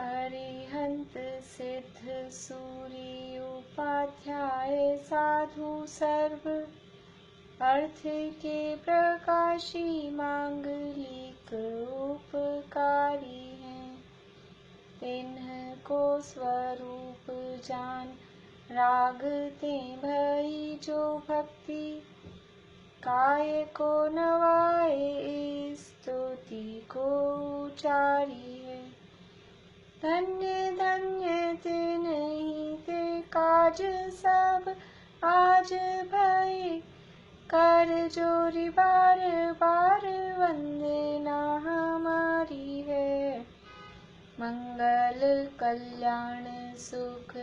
अरिहंत सिद्ध सूरी उपाध्याय साधु सर्व अर्थ के प्रकाशी मांगलिक उपकारी हैं। तिन्ह को स्वरूप जान रागते भई जो भक्ति काय को नवाए स्तुति को उचारी है। धन्य धन्य तिन्हीं ते काज सब आज भये कर जोरी बार बार वंदना हमारी है। मंगल कल्याण सुख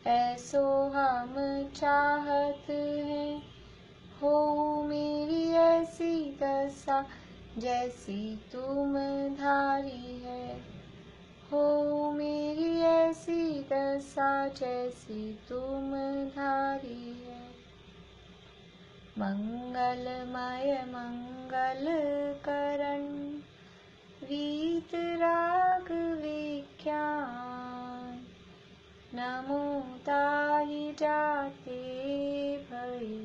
ऐसो हम चाहत हैं। हो मेरी ऐसी दशा जैसी तुम धारी है। हो मेरी ऐसी दशा जैसी तुम धारी है। मंगलमय मंगल करण वीत राग विज्ञान नमो ताहि जाते भई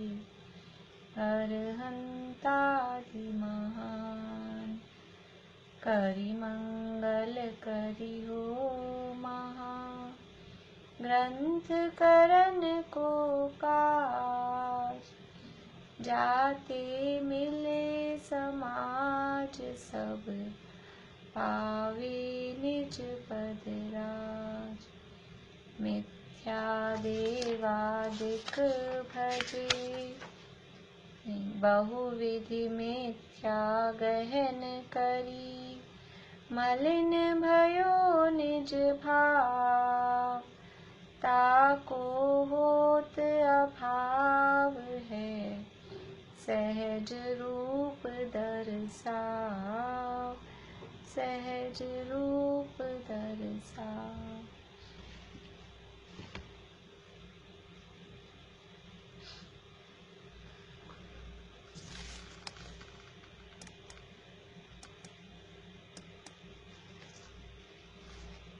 अरहंतादि महान। करि मंगल करि हो महा ग्रंथ करन को काज। जाते मिले समाज सब पावे निज पद राज। मिथ्या देवादिक भजे बहुविधि मिथ्या गहन करी। मलिन भयो निज भाव ताको होत अभाव है। सहज रूप दर्शाओ सहज रूप दर्शाओ।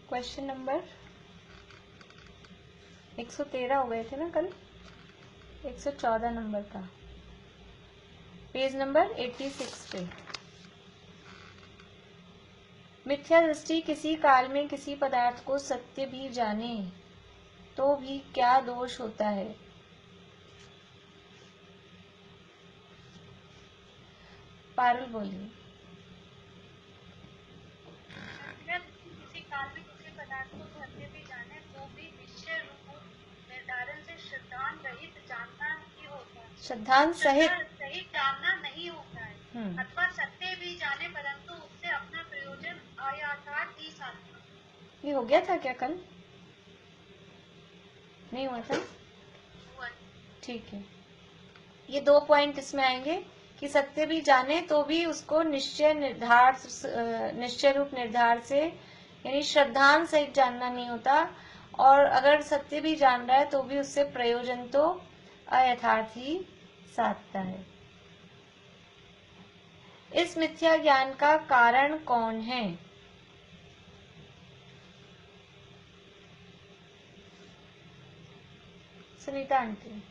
क्वेश्चन नंबर 113 हो गए थे ना कल। 114 नंबर का पेज नंबर 86 पे। मिथ्या दृष्टि किसी काल में किसी पदार्थ को सत्य भी जाने तो भी क्या दोष होता है? पारुल बोलिए। किसी काल में किसी पदार्थ को सत्य भी जाने तो भी निश्चय रूप निर्धारण से श्रद्धान रहित जानना नहीं होता है। श्रद्धान सहित जानना नहीं होता है। अथवा सत्य भी जाने परंतु उससे अपना प्रयोजन आयाथार्थ ही साधना। ये हो गया था क्या कल? नहीं हुआ था? ठीक है। ये 2 पॉइंट इसमें आएंगे कि सत्य भी जाने तो भी उसको निश्चय रूप निर्धार से यानी श्रद्धान सहित जानना नहीं होता। और अगर सत्य भी जान रहा है तो भी उससे प्रयोजन तो अयथार्थ ही साधता है। इस मिथ्या ज्ञान का कारण कौन है? सुनीता आंटी।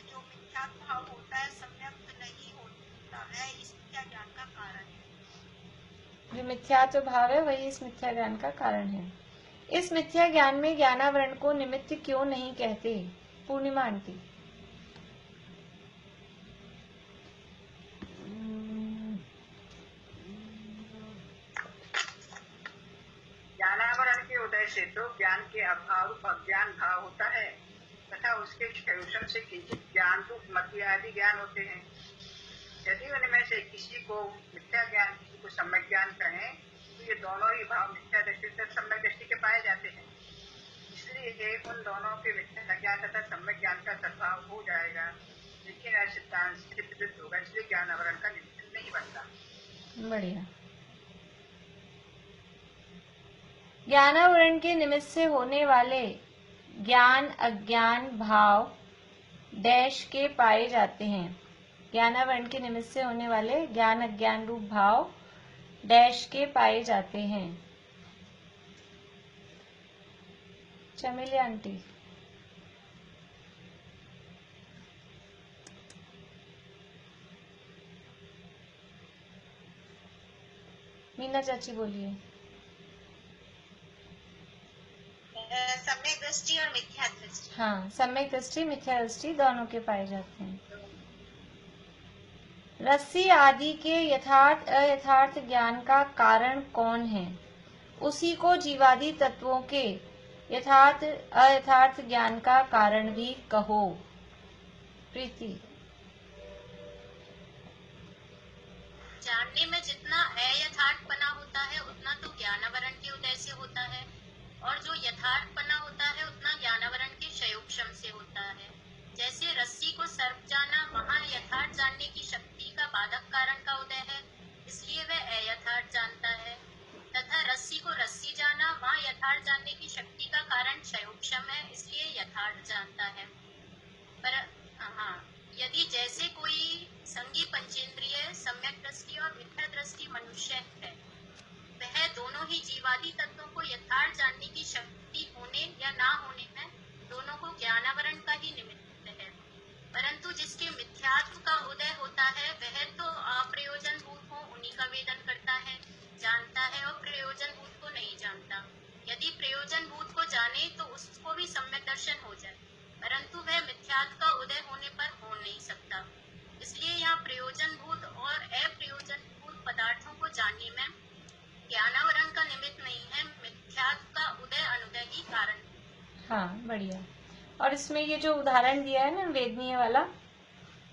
जो मिथ्या भाव होता है सम्यक नहीं होता है इस मिथ्या ज्ञान का कारण है। जो मिथ्यात्व भाव है वही इस मिथ्या ज्ञान का कारण है। इस मिथ्या ज्ञान में ज्ञानावरण को निमित्त क्यों नहीं कहते? पूर्णिमा आंटी। ज्ञानावरण के उदय से तो ज्ञान के अभाव अज्ञान भाव होता है तथा उसके क्षयोषण से किंचित ज्ञान तो मध्यादि ज्ञान होते हैं। यदि उनमें से किसी को मिथ्या ज्ञान किसी को सम्यक ज्ञान कहें तो ये दोनों ही भाव मिथ्या दृष्टि से सम्यक दृष्टि के पाए जाते हैं। इसलिए उन दोनों के मिथ्या ज्ञान तथा सम्यक ज्ञान का सद्भाव हो जाएगा, लेकिन ऐसे सिद्धांत से विरुद्ध होगा, इसलिए ज्ञानावरण का निमित्त नहीं बनता। बढ़िया। ज्ञानावरण के निमित्त से होने वाले ज्ञान अज्ञान भाव डैश के पाए जाते हैं। ज्ञानावरण के निमित्त से होने वाले ज्ञान अज्ञान रूप भाव डैश के पाए जाते हैं। चमेली आंटी, मीना चाची बोलिए। सम्यक दृष्टि और मिथ्या दृष्टि। हाँ, सम्यक दृष्टि मिथ्या दृष्टि दोनों के पाए जाते हैं। रस्सी आदि के यथार्थ अयथार्थ ज्ञान का कारण कौन है? उसी को जीवादि तत्वों के यथार्थ अयथार्थ ज्ञान का कारण भी कहो। प्रीति, जानने में जितना अयथार्थपना होता है उतना तो ज्ञानावरण के उदय से होता है, और जो यथार्थपना होता है उतना ज्ञानावरण के क्षयोक्षम से होता है। जैसे रस्सी को सर्प जाना, वहाँ यथार्थ जानने की शक्ति का बाधक कारण का उदय है, इसलिए वह अयथार्थ जानता है। तथा रस्सी को रस्सी जाना, वहाँ यथार्थ जानने की शक्ति का कारण क्षयोक्षम है, इसलिए यथार्थ जानता है। पर हाँ, यदि जैसे कोई संगी पंचेंद्रिय सम्यक दृष्टि और मिथ्या दृष्टि मनुष्य है, वह दोनों ही जीवादि तत्वों को यथार्थ जानने की शक्ति होने या ना होने में दोनों को ज्ञानावरण का ही निमित्त है। परंतु जिसके मिथ्यात्व का उदय होता है वह तो अप्रयोजन भूत हो उन्हीं का वेदन करता है, जानता है, और प्रयोजन भूत को नहीं जानता। यदि प्रयोजन भूत को जाने तो उसको भी सम्यक दर्शन हो जाए, परंतु वह मिथ्यात्व का उदय होने पर हो नहीं सकता। इसलिए यहाँ प्रयोजन भूत और अप्रयोजन भूत पदार्थों को जानने में ज्ञानावरण का निमित्त नहीं है, मिथ्यात्व का उदय अनुदय ही कारण। हाँ, बढ़िया। और इसमें ये जो उदाहरण दिया है ना वेदनीय वाला,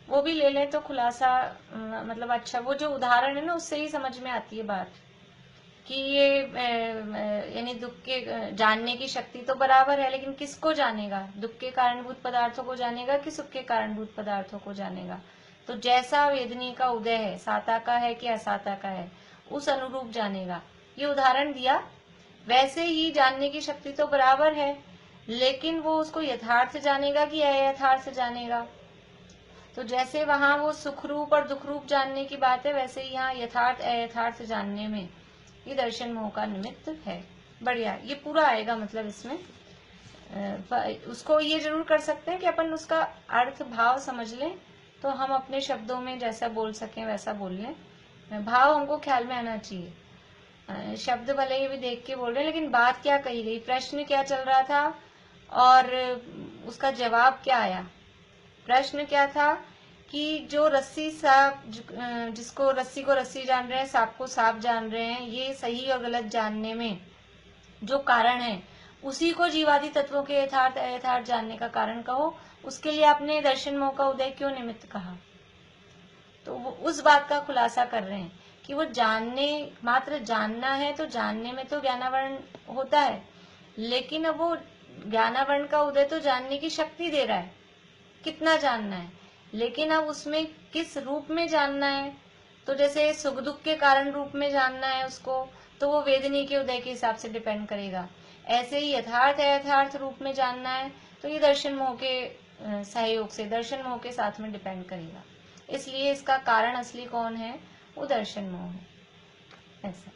वो भी ले लें तो खुलासा मतलब अच्छा, वो जो उदाहरण है ना उससे ही समझ में आती है बात कि ये यानी दुख के जानने की शक्ति तो बराबर है, लेकिन किसको जानेगा? दुख के कारणभूत पदार्थों को जानेगा कि सुख के कारणभूत पदार्थों को जानेगा? तो जैसा वेदनी का उदय है, साता का है कि असाता का है, उस अनुरूप जानेगा। ये उदाहरण दिया, वैसे ही जानने की शक्ति तो बराबर है, लेकिन वो उसको यथार्थ जानेगा कि अयथार्थ जानेगा। तो जैसे वहां वो सुख रूप और दुख रूप जानने की बात है, वैसे ही यहाँ यथार्थ अयथार्थ जानने में ये दर्शन मोह का निमित्त है। बढ़िया, ये पूरा आएगा मतलब इसमें। उसको ये जरूर कर सकते हैं कि अपन उसका अर्थ भाव समझ लें, तो हम अपने शब्दों में जैसा बोल सकें वैसा बोल लें। भाव हमको ख्याल में आना चाहिए। शब्द भले ही भी देख के बोल रहे हैं, लेकिन बात क्या कही गई, प्रश्न क्या चल रहा था और उसका जवाब क्या आया। प्रश्न क्या था कि जो रस्सी सांप, जिसको रस्सी को रस्सी जान रहे हैं, सांप को सांप जान रहे हैं, ये सही और गलत जानने में जो कारण है उसी को जीवादि तत्वों के यथार्थ अयथार्थ जानने का कारण कहो। उसके लिए आपने दर्शन मोह का उदय क्यों निमित्त कहा? तो वो उस बात का खुलासा कर रहे हैं कि वो जानने, मात्र जानना है, तो जानने में तो ज्ञानावरण होता है, लेकिन अब वो ज्ञानावरण का उदय तो जानने की शक्ति दे रहा है, कितना जानना है, लेकिन अब उसमें किस रूप में जानना है। तो जैसे सुख दुख के कारण रूप में जानना है उसको, तो वो वेदनी के उदय के हिसाब से डिपेंड करेगा। ऐसे ही यथार्थ अयथार्थ रूप में जानना है तो ये दर्शन मोह के सहयोग से, दर्शन मोह के साथ में डिपेंड करेगा। इसलिए इसका कारण असली कौन है? वो दर्शन मोह है। ऐसा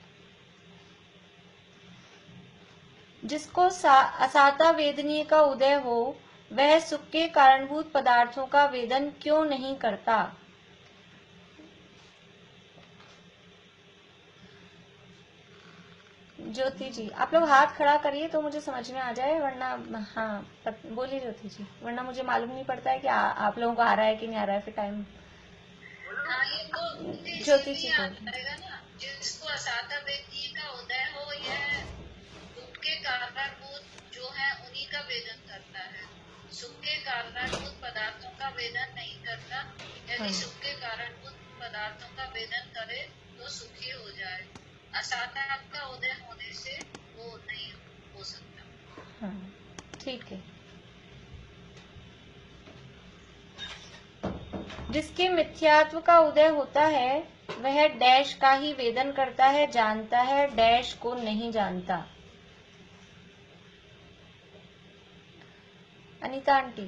जिसको असाता वेदनीय का उदय हो, वह सुख के कारणभूत पदार्थों का वेदन क्यों नहीं करता? ज्योति जी, आप लोग हाथ खड़ा करिए तो मुझे समझ में आ जाए, वरना हाँ बोलिए ज्योति जी, वरना मुझे मालूम नहीं पड़ता है कि आप लोगों को आ रहा है कि नहीं आ रहा है फिर टाइम। ज्योति जी बोलिए। जिसको असाता वेदनीय का उदय हो, यह दुख के कारणभूत जो है उन्हीं का वेदन करता है, सुख के कारणभूत पदार्थों का वेदन नहीं करता। यदि सुख के कारणभूत पदार्थों का वेदन करे तो सुखी हो जाए। असाता का उदय होने से वो नहीं हो सकता। हाँ, ठीक है। जिसके मिथ्यात्व का उदय होता है वह डैश का ही वेदन करता है, जानता है, डैश को नहीं जानता। अनीता आंटी,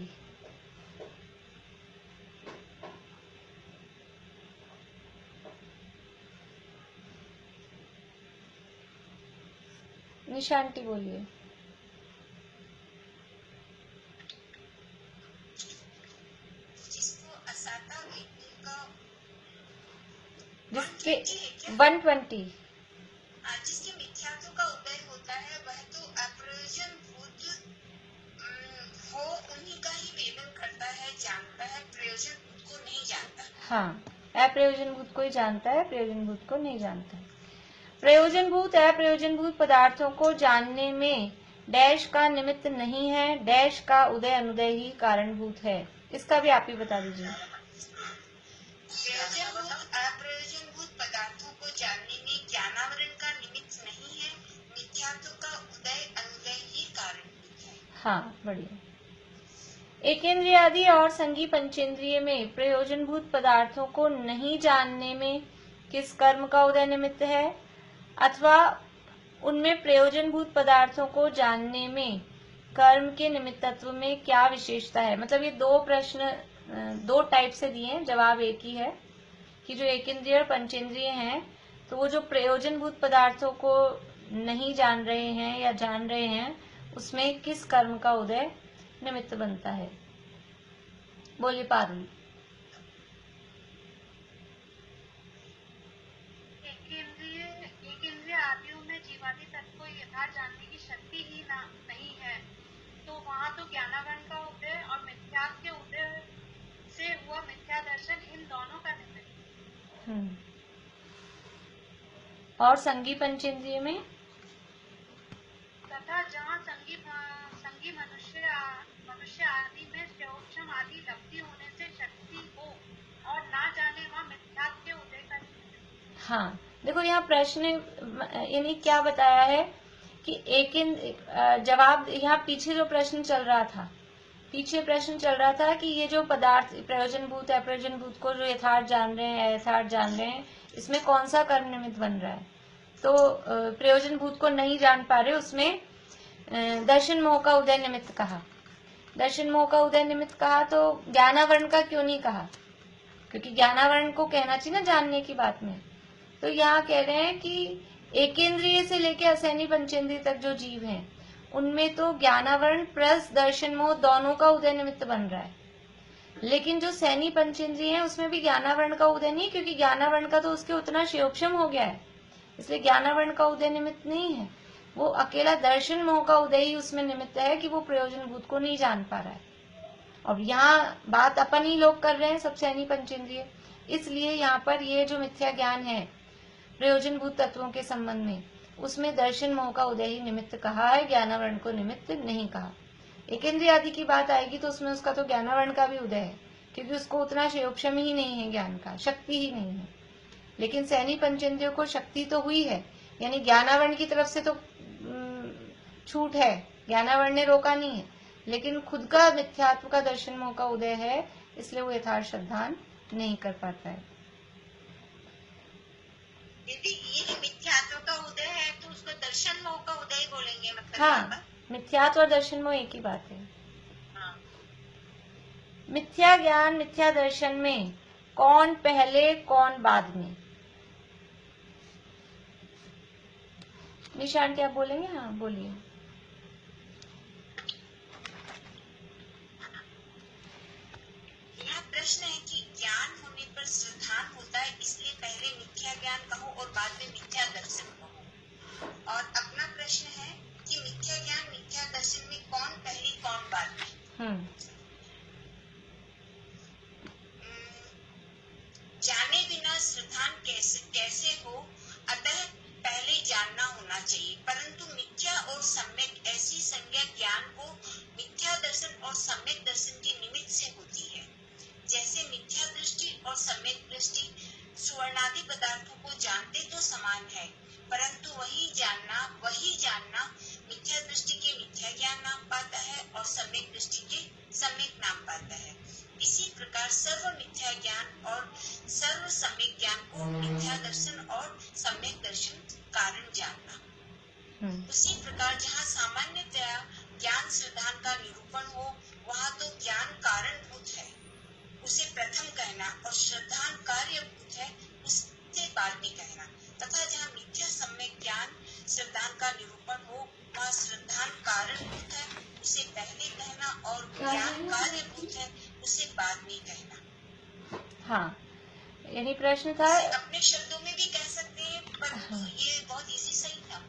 निशांती बोलिए। जिसको असाता व्यक्ति का जिसके 120 जिसके मिथ्यात्व का उदय होता है वह तो अप्रयोजनभूत हो उन्हीं का ही वेदन करता है, जानता है, प्रयोजनभूत को नहीं जानता। हाँ, अप्रयोजनभूत को ही जानता है, प्रयोजनभूत को नहीं जानता है। प्रयोजनभूत अप्रयोजनभूत पदार्थों को जानने में डैश का निमित्त नहीं है, डैश का उदय अनुदय ही कारणभूत है। इसका भी आप ही बता दीजिए। प्रयोजनभूत अप्रयोजनभूत पदार्थों को जानने में ज्ञानावरण का निमित्त नहीं है, मिथ्यात्व का उदय अनुदय ही कारणभूत है। हाँ, बढ़िया। एकेंद्रिय आदि और संगी पंचेंद्रिय में प्रयोजनभूत पदार्थों को नहीं जानने में किस कर्म का उदय निमित्त है, अथवा उनमें प्रयोजनभूत पदार्थों को जानने में कर्म के निमित्तत्व में क्या विशेषता है। मतलब ये दो प्रश्न दो टाइप से दिए हैं, जवाब एक ही है कि जो एकेंद्रिय और पंचेंद्रिय हैं तो वो जो प्रयोजनभूत पदार्थों को नहीं जान रहे हैं या जान रहे हैं उसमें किस कर्म का उदय निमित्त बनता है। बोलिए पारुल। एकेंद्रिय आदियों में जीवादि तत्व को यथार्थ जानने की शक्ति ही नहीं है, तो वहाँ तो ज्ञानावरण का उदय और मिथ्यात्व के उदय से हुआ मिथ्या दर्शन, इन दोनों का निमित्त। और संगी पंचेंद्रिय में तथा जहाँ संगी मनुष्य आदि में सूक्ष्म आदि लब्धि होने से शक्ति हो और ना जाने वहाँ मिथ्यात्व के उदय का निमित्त। हाँ, देखो यहाँ प्रश्न यानी क्या बताया है कि जवाब यहाँ पीछे जो प्रश्न चल रहा था, पीछे प्रश्न चल रहा था कि ये जो पदार्थ प्रयोजनभूत अप्रयोजनभूत को जो यथार्थ जान रहे हैं यथार्थ जान रहे हैं, इसमें कौन सा कर्म निमित्त बन रहा है। तो प्रयोजनभूत को नहीं जान पा रहे, उसमें दर्शन मोह का उदय निमित्त कहा। दर्शन मोह का उदय निमित्त कहा तो ज्ञानावरण का क्यों नहीं कहा, क्योंकि ज्ञानावरण को कहना चाहिए ना जानने की बात में। तो यहाँ कह रहे हैं कि एकेंद्रिय से लेकर असैनी पंचेंद्रिय तक जो जीव हैं उनमें तो ज्ञानावरण प्लस दर्शन मोह दोनों का उदय निमित्त बन रहा है, लेकिन जो सैनी पंचेंद्रिय है उसमें भी ज्ञानावरण का उदय नहीं, क्योंकि ज्ञानावरण का तो उसके उतना क्षयोक्षम हो गया है, इसलिए ज्ञानावरण का उदय निमित्त नहीं है। वो अकेला दर्शन मोह का उदय ही उसमें निमित्त है कि वो प्रयोजनभूत को नहीं जान पा रहा है। और यहाँ बात अपन ही लोग कर रहे हैं सब सैनी पंचेंद्रिय, इसलिए यहाँ पर ये जो मिथ्या ज्ञान है प्रयोजनभूत तत्वों के संबंध में उसमें दर्शन मोह का उदय ही निमित्त कहा है, ज्ञानावरण को निमित्त नहीं कहा। एकेंद्रिय आदि की बात आएगी तो उसमें उसका तो ज्ञानावरण का भी उदय है, क्योंकि उसको उतना क्षयोक्षम ही नहीं है, ज्ञान का शक्ति ही नहीं है। लेकिन सैनी पंचेंद्रियों को शक्ति तो हुई है, यानी ज्ञानावरण की तरफ से तो छूट है, ज्ञानावरण ने रोका नहीं है, लेकिन खुद का मिथ्यात्व का दर्शन मोह का उदय है, इसलिए वो यथार्थ श्रद्धान नहीं कर पाता है। यदि ये मिथ्यात्व का उदय है तो उसको दर्शन मोह का उदय बोलेंगे, मतलब हाँ, मिथ्यात्व और दर्शन मोह एक ही बात है। हाँ। मिथ्या ज्ञान मिथ्या दर्शन में कौन पहले कौन बाद में। निशांति आप बोलेंगे। हाँ बोलिए। यह प्रश्न है कि ज्ञान होने पर श्रद्धान होता है, इसलिए पहले मिथ्या ज्ञान कहो और बाद में मिथ्या दर्शन कहो। और अपना प्रश्न है कि मिथ्या ज्ञान मिथ्या दर्शन में कौन पहले कौन बाद में। जाने बिना श्रद्धान कैसे हो, अतः पहले जानना होना चाहिए, परंतु मिथ्या और सम्यक ऐसी संज्ञा ज्ञान को मिथ्या दर्शन और सम्यक दर्शन के निमित्त से होती है। जैसे मिथ्या दृष्टि और सम्यक दृष्टि सुवर्णादि पदार्थों को जानते तो समान है, परंतु वही जानना मिथ्या दृष्टि के मिथ्या ज्ञान नाम पाता है और सम्यक दृष्टि के सम्यक नाम पाता है। इसी प्रकार सर्व मिथ्या ज्ञान और सर्व सम्यक ज्ञान को मिथ्या दर्शन और सम्यक दर्शन कारण जानना। उसी प्रकार जहाँ सामान्यतया ज्ञान श्रद्धान का निरूपण हो, वहाँ तो ज्ञान कारणभूत है, उसे प्रथम कहना, और श्रद्धान कार्यभूत है, उससे बाद में कहना। तथा जहाँ मिथ्या सम्यक ज्ञान श्रद्धान का निरूपण हो, वह श्रद्धान कारणभूत है, उसे पहले कहना, और ज्ञान कार्यभूत है, उसे बाद में कहना। हाँ, यानी प्रश्न था, अपने शब्दों में भी कह सकते हैं, पर ये बहुत इजी सही था।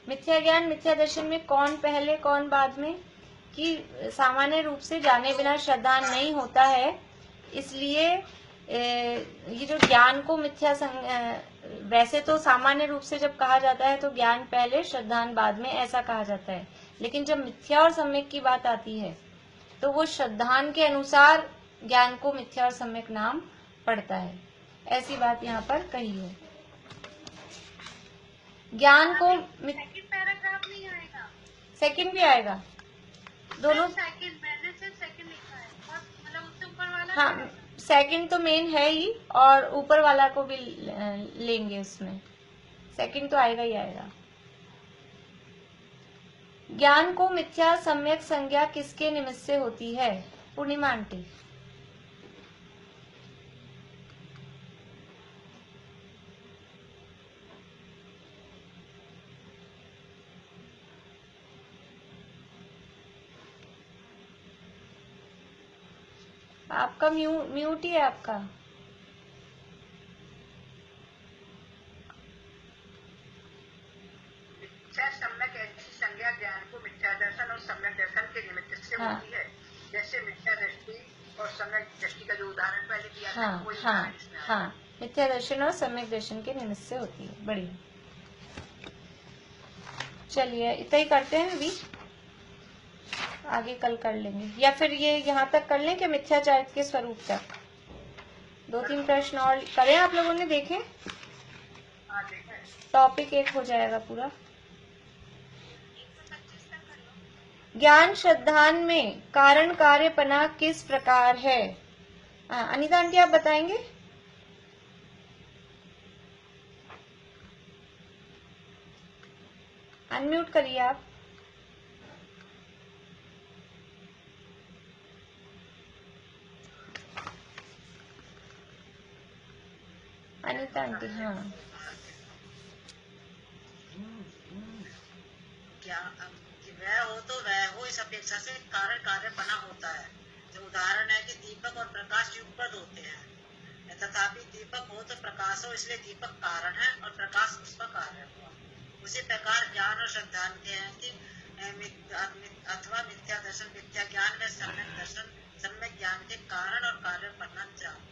मिथ्या ज्ञान मिथ्या दर्शन में कौन पहले कौन बाद में, कि सामान्य रूप से जाने बिना श्रद्धान नहीं होता है, इसलिए ये जो ज्ञान को मिथ्या वैसे तो सामान्य रूप से जब कहा जाता है तो ज्ञान पहले श्रद्धान बाद में, ऐसा कहा जाता है। लेकिन जब मिथ्या और सम्यक की बात आती है तो वो श्रद्धान के अनुसार ज्ञान को मिथ्या और सम्यक नाम पड़ता है, ऐसी बात यहाँ पर कही है। ज्ञान को सेकंड पैराग्राफ नहीं आएगा, सेकंड भी आएगा, दोनों सेकंड, मैंने सिर्फ सेकंड लिखा है, मतलब उससे ऊपर वाला। हाँ, सेकंड तो मेन है ही, और ऊपर वाला को भी लेंगे उसमें, सेकंड तो आएगा ही आएगा। ज्ञान को मिथ्या सम्यक संज्ञा किसके निमित्त से होती है? पूर्णिमा आंटी। आपका म्यूट ही है आपका। मिथ्या सम्यक ऐसी संज्ञा ज्ञान को मिथ्या दर्शन और सम्यक दर्शन के निमित्त से होती है, जैसे मिथ्या दृष्टि और सम्यक दृष्टि का जो उदाहरण पहले दिया था, वही उदाहरण इसमें आया। हाँ, मिथ्या दर्शन और सम्यक दर्शन के निमित्त से होती है। बढ़िया, चलिए इतना ही करते हैं अभी, आगे कल कर लेंगे, या फिर ये यहाँ तक कर लें कि मिथ्याचारित्र के स्वरूप तक। 2-3 प्रश्न और करें, आप लोगों ने देखे? टॉपिक 1 हो जाएगा पूरा। ज्ञान श्रद्धान में कारण कार्यपना किस प्रकार है? अनिता आंटी आप बताएंगे? अनम्यूट करिए आप। अनिता आंटी, हाँ। क्या वह हो तो वह हो, इस अपेक्षा से कारण कार्यपना होता है। जो उदाहरण है कि दीपक और प्रकाश युगपद होते हैं, तथापि दीपक हो तो प्रकाश हो, इसलिए दीपक कारण है और प्रकाश उसका कार्य हुआ। उसी प्रकार ज्ञान और श्रद्धान के हैं कि अथवा मिथ्या दर्शन मिथ्या ज्ञान में सम्यक दर्शन सम्यक ज्ञान के कारण और कार्यपना चाहिए।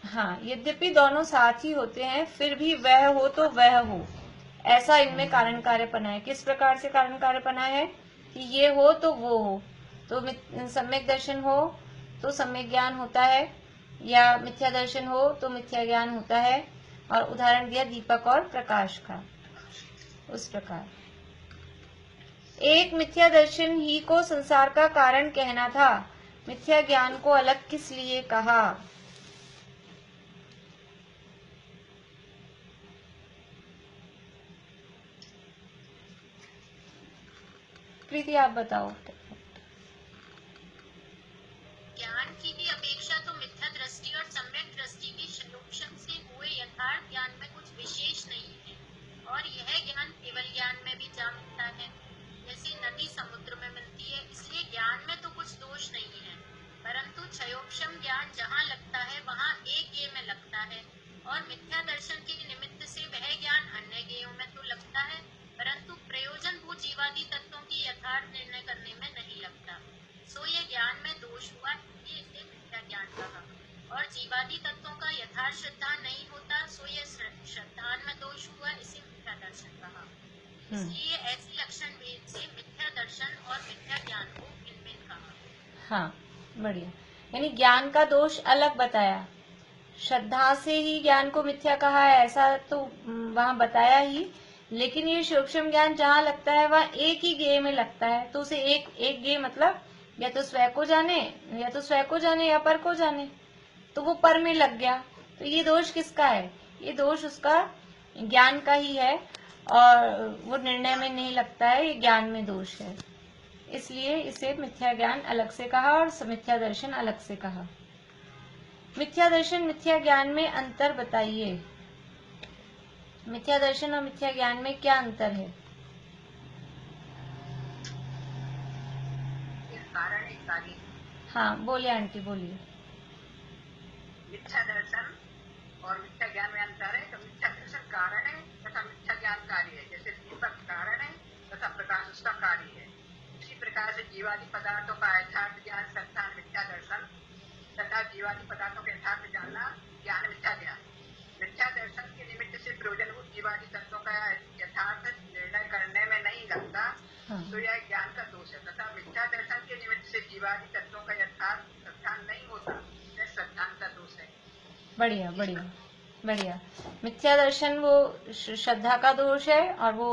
हाँ, यद्यपि दोनों साथ ही होते हैं, फिर भी वह हो तो वह हो, ऐसा इनमें कारण कार्यपना है। किस प्रकार से कारण कार्यपना है? कि ये हो तो वो हो, तो सम्यक दर्शन हो तो सम्यक ज्ञान होता है, या मिथ्या दर्शन हो तो मिथ्या ज्ञान होता है। और उदाहरण दिया दीपक और प्रकाश का, उस प्रकार। एक मिथ्या दर्शन ही को संसार का कारण कहना था, मिथ्या ज्ञान को अलग किस लिए कहा? प्रीति आप बताओ। ज्ञान की भी अपेक्षा तो मिथ्या दृष्टि और सम्यक दृष्टि के संयोजन से हुए यथार्थ ज्ञान में कुछ विशेष नहीं है, और यह ज्ञान केवल ज्ञान में भी जा मिलता है, जैसे नदी समुद्र में मिलती है। इसलिए ज्ञान में तो कुछ दोष नहीं है, परंतु क्षयोक्षम ज्ञान जहाँ लगता है वहाँ एक गेय में लगता है, और मिथ्या दर्शन के निमित्त से वह ज्ञान अन्य गेयों में तो लगता है, परंतु प्रयोजन भूत जीवादि तत्वों की यथार्थ निर्णय करने में नहीं लगता। सो ये ज्ञान में दोष हुआ, ये इसे मिथ्या ज्ञान कहा। और जीवादि तत्वों का यथार्थ श्रद्धा नहीं होता, सो ये श्रद्धान में दोष हुआ, इसे मिथ्या दर्शन कहा। इसलिए ऐसे लक्षण भेद से मिथ्या दर्शन और मिथ्या ज्ञान को भिन्न भिन्न कहा। हाँ, बढ़िया। यानी ज्ञान का दोष अलग बताया, श्रद्धा से ही ज्ञान को मिथ्या कहा है ऐसा तो वहाँ बताया ही, लेकिन ये सूक्ष्म ज्ञान जहाँ लगता है वहाँ एक ही गेय में लगता है, तो उसे एक गेय मतलब या तो स्वयं को जाने या पर को जाने, तो वो पर में लग गया। तो ये दोष किसका है? ये दोष उसका ज्ञान का ही है, और वो निर्णय में नहीं लगता है, ये ज्ञान में दोष है। इसलिए इसे मिथ्या ज्ञान अलग से कहा और मिथ्या दर्शन अलग से कहा। मिथ्या दर्शन मिथ्या ज्ञान में अंतर बताइए। मिथ्या दर्शन और मिथ्या ज्ञान में क्या अंतर है? कारण एक कार्य। हाँ बोलिए आंटी, बोलिए। मिथ्या दर्शन और मिथ्या ज्ञान में अंतर है। तो मिथ्या दर्शन कारण है तथा मिथ्या ज्ञान कार्य है। जैसे दीपक कारण है तथा प्रकाश उसका कार्य है, उसी प्रकार से जीवादि पदार्थों का यथार्थ ज्ञान संस्थान मिथ्या दर्शन तथा जीवादि पदार्थों के यथार्थ जानना ज्ञान मिथ्या ज्ञान। मिथ्या दर्शन के निमित्त से प्रयोजनभूत जीवादि तत्वों का यथार्थ निर्णय करने में नहीं लगता, तो यह ज्ञान का दोष है। तथा मिथ्या दर्शन के निमित्त से जीवादि तत्वों का यथार्थ श्रद्धान नहीं होता, यह श्रद्धान का दोष है। बढ़िया बढ़िया बढ़िया। मिथ्या दर्शन वो श्रद्धा का दोष है और वो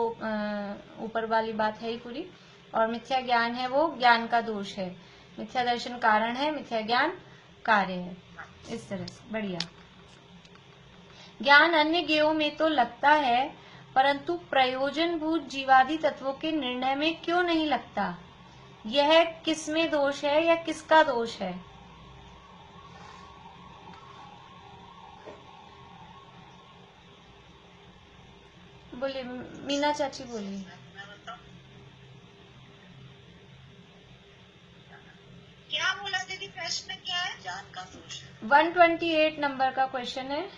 ऊपर वाली बात है ही पूरी, और मिथ्या ज्ञान है वो ज्ञान का दोष है। मिथ्या दर्शन कारण है, मिथ्या ज्ञान कार्य है, इस तरह से। बढ़िया। ज्ञान अन्य ज्ञेयों में तो लगता है, परंतु प्रयोजनभूत जीवादि तत्वों के निर्णय में क्यों नहीं लगता? यह किसमें दोष है या किसका दोष है? बोलिए मीना चाची, बोलिए। क्या बोला दीदी, प्रश्न क्या है? ज्ञान का दोष है। 128 नंबर का क्वेश्चन है।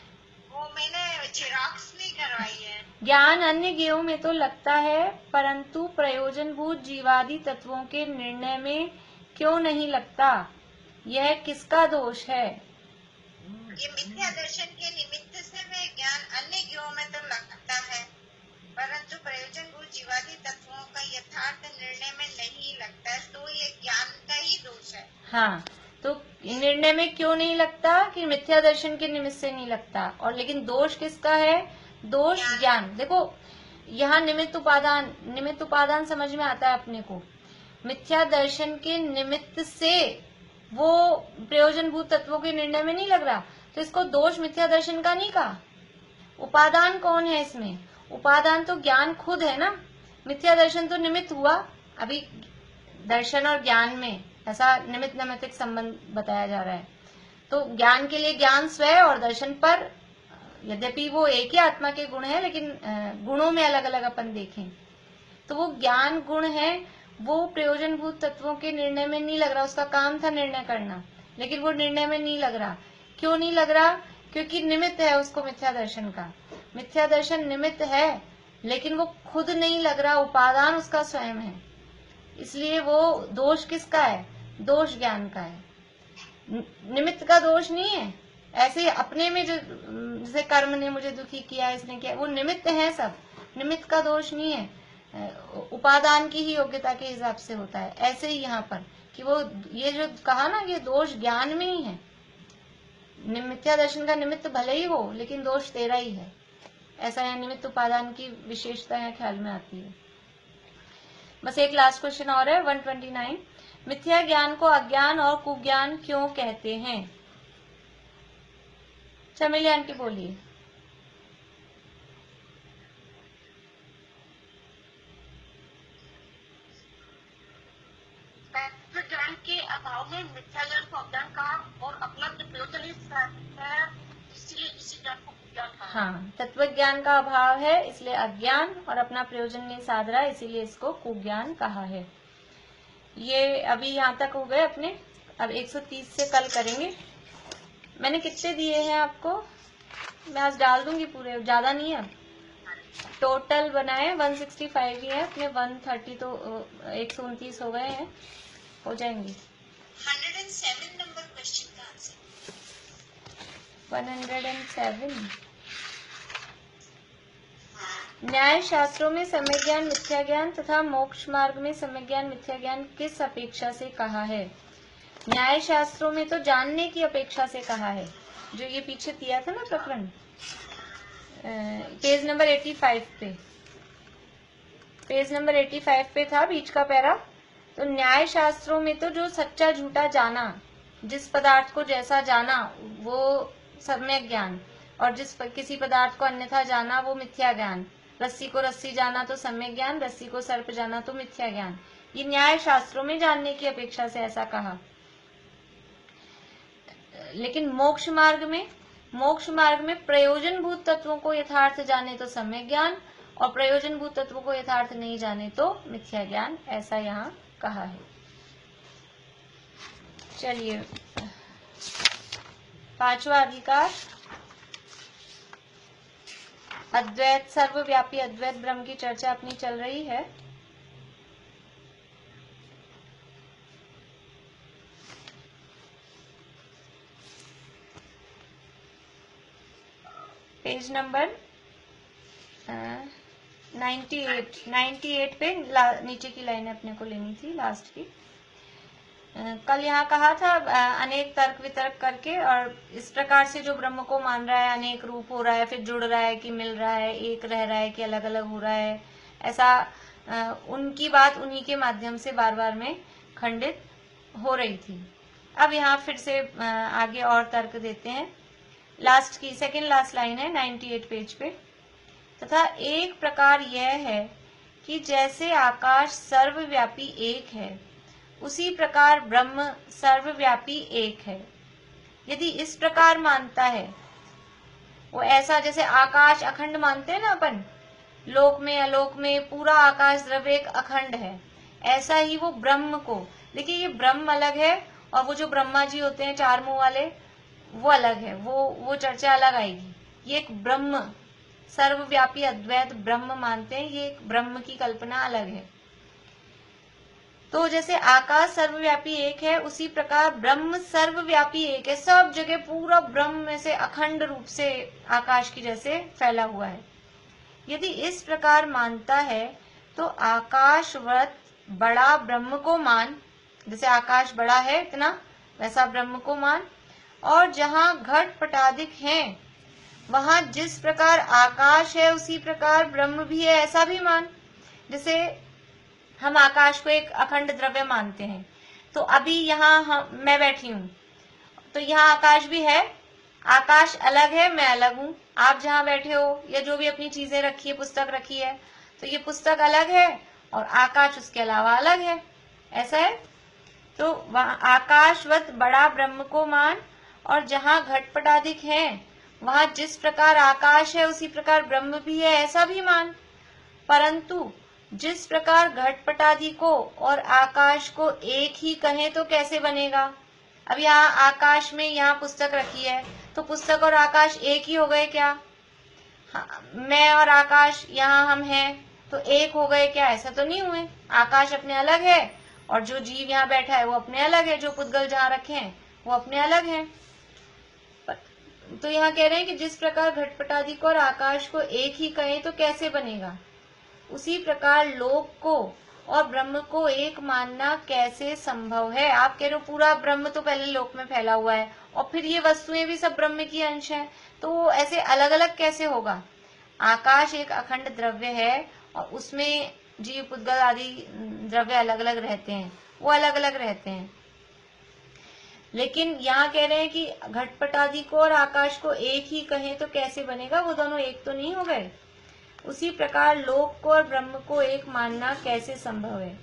वो मैंने जेरॉक्स नहीं करवाई है। ज्ञान अन्य ज्ञेयों में तो लगता है, परंतु प्रयोजनभूत जीवादि तत्वों के निर्णय में क्यों नहीं लगता? यह किसका दोष है? ये मिथ्या दर्शन के निमित्त से वे ज्ञान अन्य ज्ञेयों में तो लगता है, परंतु प्रयोजनभूत जीवादि तत्वों का यथार्थ निर्णय में नहीं लगता है, तो ये ज्ञान का ही दोष है। हाँ, तो निर्णय में क्यों नहीं लगता? कि मिथ्या दर्शन के निमित्त से नहीं लगता। और लेकिन दोष किसका है? दोष ज्ञान। देखो यहाँ निमित्त उपादान समझ में आता है अपने को। मिथ्या दर्शन के निमित्त से वो प्रयोजनभूत तत्वों के निर्णय में नहीं लग रहा, तो इसको दोष मिथ्या दर्शन का नहीं कहा। उपादान कौन है इसमें? उपादान तो ज्ञान खुद है ना। मिथ्या दर्शन तो निमित्त हुआ। अभी दर्शन और ज्ञान में ऐसा निमित्त नैमित्तिक संबंध बताया जा रहा है। तो ज्ञान के लिए ज्ञान स्वयं और दर्शन पर, यद्यपि वो एक ही आत्मा के गुण है, लेकिन गुणों में अलग अलग अपन देखें तो वो ज्ञान गुण है, वो प्रयोजनभूत तत्वों के निर्णय में नहीं लग रहा। उसका काम था निर्णय करना, लेकिन वो निर्णय में नहीं लग रहा। क्यों नहीं लग रहा? क्योंकि निमित्त है उसको मिथ्या दर्शन का। मिथ्या दर्शन निमित्त है, लेकिन वो खुद नहीं लग रहा, उपादान उसका स्वयं है। इसलिए वो दोष किसका है? दोष ज्ञान का है, निमित्त का दोष नहीं है। ऐसे अपने में जो जैसे कर्म ने मुझे दुखी किया, इसने किया, वो निमित्त है सब, निमित्त का दोष नहीं है। उपादान की ही योग्यता के हिसाब से होता है। ऐसे ही यहाँ पर कि वो ये जो कहा ना, ये दोष ज्ञान में ही है। मिथ्या दर्शन का निमित्त भले ही हो, लेकिन दोष तेरा ही है। ऐसा यहाँ निमित्त उपादान की विशेषता यहाँ ख्याल में आती है। बस एक लास्ट क्वेश्चन और है, 129। मिथ्या ज्ञान को अज्ञान और कुज्ञान क्यों कहते हैं? चमेली आंटी बोलिए। ज्ञान के अभाव में मिथ्या ज्ञान को अज्ञान कहा और अपना प्रयोजन है, इसलिए इसी ज्ञान को कुज्ञान कहा। हाँ, तत्व ज्ञान का अभाव है इसलिए अज्ञान, और अपना प्रयोजन नहीं साध रहा इसीलिए इसको कुज्ञान कहा है। ये अभी यहाँ तक हो गए अपने। अब 130 से कल करेंगे। मैंने कितने दिए हैं आपको? मैं आज डाल दूंगी पूरे, ज्यादा नहीं है। अब टोटल बनाए 165 ही है अपने। 130 तो 129 हो गए हैं, हो जाएंगे। 107 नंबर क्वेश्चन का आंसर। 107। न्याय शास्त्रों में सम्यक ज्ञान मिथ्या ज्ञान तथा मोक्ष मार्ग में सम्यक ज्ञान मिथ्या ज्ञान किस अपेक्षा से कहा है? न्याय शास्त्रों में तो जानने की अपेक्षा से कहा है, जो ये पीछे दिया था ना प्रकरण, पेज नंबर 85 पे। पेज नंबर 85 पे था बीच का पैरा। तो न्याय शास्त्रों में तो जो सच्चा झूठा जाना, जिस पदार्थ को जैसा जाना वो सम्यक ज्ञान, और किसी पदार्थ को अन्यथा जाना वो मिथ्या ज्ञान। रस्सी को रस्सी जाना तो सम्यक ज्ञान, रस्सी को सर्प जाना तो मिथ्या ज्ञान। ये न्याय शास्त्रों में जानने की अपेक्षा से ऐसा कहा। लेकिन मोक्ष मार्ग में मोक्ष मार्ग में प्रयोजनभूत तत्वों को यथार्थ जाने तो सम्यक ज्ञान, और प्रयोजनभूत तत्वों को यथार्थ नहीं जाने तो मिथ्या ज्ञान, ऐसा यहाँ कहा है। चलिए, पांचवा अधिकार, अद्वैत, सर्वव्यापी अद्वैत ब्रह्म की चर्चा अपनी चल रही है। पेज नंबर 98 पे नीचे की लाइन अपने को लेनी थी, लास्ट की। कल यहाँ कहा था अनेक तर्क वितर्क करके, और इस प्रकार से जो ब्रह्म को मान रहा है, अनेक रूप हो रहा है, फिर जुड़ रहा है कि मिल रहा है, एक रह रहा है कि अलग अलग हो रहा है, ऐसा उनकी बात उन्हीं के माध्यम से बार बार में खंडित हो रही थी। अब यहाँ फिर से आगे और तर्क देते हैं। लास्ट की सेकंड लास्ट लाइन है 98 पेज पे। तथा एक प्रकार यह है कि जैसे आकाश सर्वव्यापी एक है, उसी प्रकार ब्रह्म सर्वव्यापी एक है। यदि इस प्रकार मानता है, वो ऐसा जैसे आकाश अखंड मानते हैं ना अपन, लोक में अलोक में पूरा आकाश द्रव्य एक अखंड है, ऐसा ही वो ब्रह्म को, देखिए ये ब्रह्म अलग है और वो जो ब्रह्मा जी होते हैं चार मुंह वाले, वो अलग है, वो चर्चा अलग आएगी। ये एक ब्रह्म सर्वव्यापी अद्वैत ब्रह्म मानते हैं, ये एक ब्रह्म की कल्पना अलग है। तो जैसे आकाश सर्वव्यापी एक है, उसी प्रकार ब्रह्म सर्वव्यापी एक है, सब जगह पूरा ब्रह्म में से अखंड रूप से आकाश की जैसे फैला हुआ है। यदि इस प्रकार मानता है तो आकाशवत बड़ा ब्रह्म को मान, जैसे आकाश बड़ा है इतना, वैसा ब्रह्म को मान, और जहाँ घट पटादिक हैं, वहां जिस प्रकार आकाश है उसी प्रकार ब्रह्म भी है, ऐसा भी मान। जैसे हम आकाश को एक अखंड द्रव्य मानते हैं, तो अभी यहाँ मैं बैठी हूँ, तो यहाँ आकाश भी है, आकाश अलग है, मैं अलग हूँ। आप जहाँ बैठे हो या जो भी अपनी चीजें रखी है, पुस्तक रखी है, तो ये पुस्तक अलग है और आकाश उसके अलावा अलग है, ऐसा है। तो वहाँ आकाशवत बड़ा ब्रह्म को मान, और जहाँ घटपटादिक है, वहां जिस प्रकार आकाश है उसी प्रकार ब्रह्म भी है, ऐसा भी मान। परंतु जिस प्रकार घटपटादि को और आकाश को एक ही कहें तो कैसे बनेगा। अब यहाँ आकाश में यहाँ पुस्तक रखी है, तो पुस्तक और आकाश एक ही हो गए क्या? हाँ, मैं और आकाश यहाँ हम हैं तो एक हो गए क्या? ऐसा तो नहीं हुए। आकाश अपने अलग है और जो जीव यहाँ बैठा है वो अपने अलग है, जो पुद्गल जहाँ रखे हैं वो अपने अलग हैं। तो यहाँ कह रहे हैं कि जिस प्रकार घटपटादि को और आकाश को एक ही कहें तो कैसे बनेगा, उसी प्रकार लोक को और ब्रह्म को एक मानना कैसे संभव है। आप कह रहे हो पूरा ब्रह्म तो पहले लोक में फैला हुआ है और फिर ये वस्तुएं भी सब ब्रह्म की अंश हैं, तो ऐसे अलग अलग कैसे होगा। आकाश एक अखंड द्रव्य है और उसमें जीव पुद्गल आदि द्रव्य अलग अलग रहते हैं, वो अलग अलग रहते हैं। लेकिन यहाँ कह रहे हैं कि घटपटादि को और आकाश को एक ही कहें तो कैसे बनेगा, वो दोनों एक तो नहीं हो गए। उसी प्रकार लोक को और ब्रह्म को एक मानना कैसे संभव है।